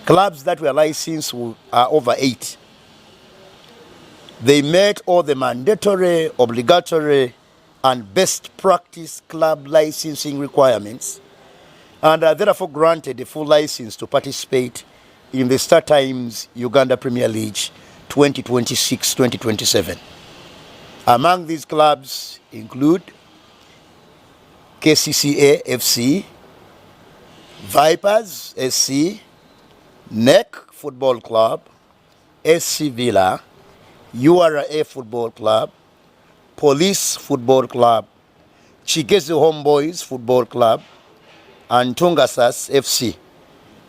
Clubs that were licensed are over 8. They met all the mandatory, obligatory, and best practice club licensing requirements and are therefore granted a full license to participate in the Star Times Uganda Premier League 2026-2027. Among these clubs include KCCA FC, Vipers SC, NEC Football Club, SC Villa, URA Football Club, Police Football Club, Chigezi Homeboys Football Club, and Tungasas FC.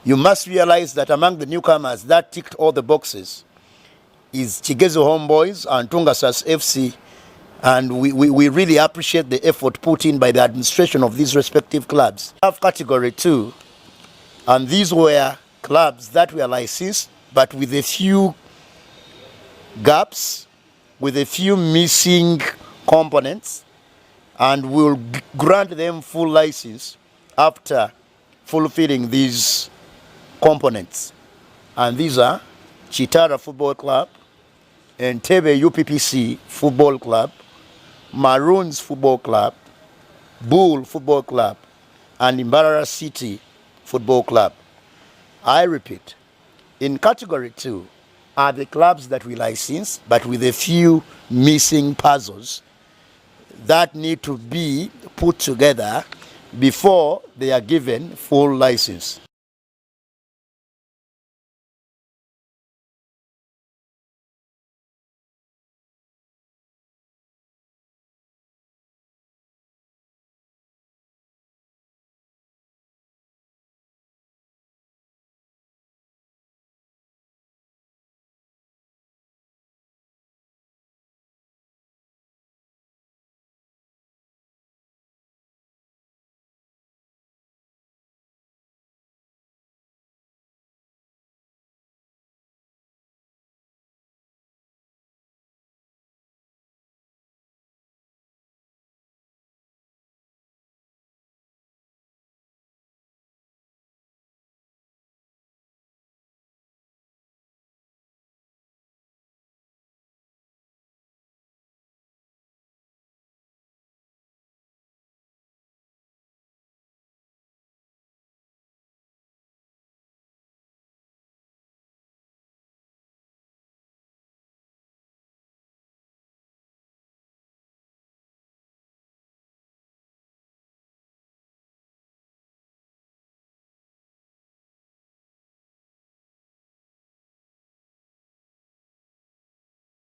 You must realize that among the newcomers that ticked all the boxes is Chigezi Homeboys and Tungasas FC, and we really appreciate the effort put in by the administration of these respective clubs. We have category 2, and these were clubs that were licensed but with a few gaps, with a few missing components, and we'll grant them full license after fulfilling these components. And these are Chitara Football Club, Entebbe UPPC Football Club, Maroons Football Club, Bull Football Club, and Mbarara City Football Club. I repeat, in category 2 are the clubs that we license, but with a few missing puzzles that need to be put together before they are given full license.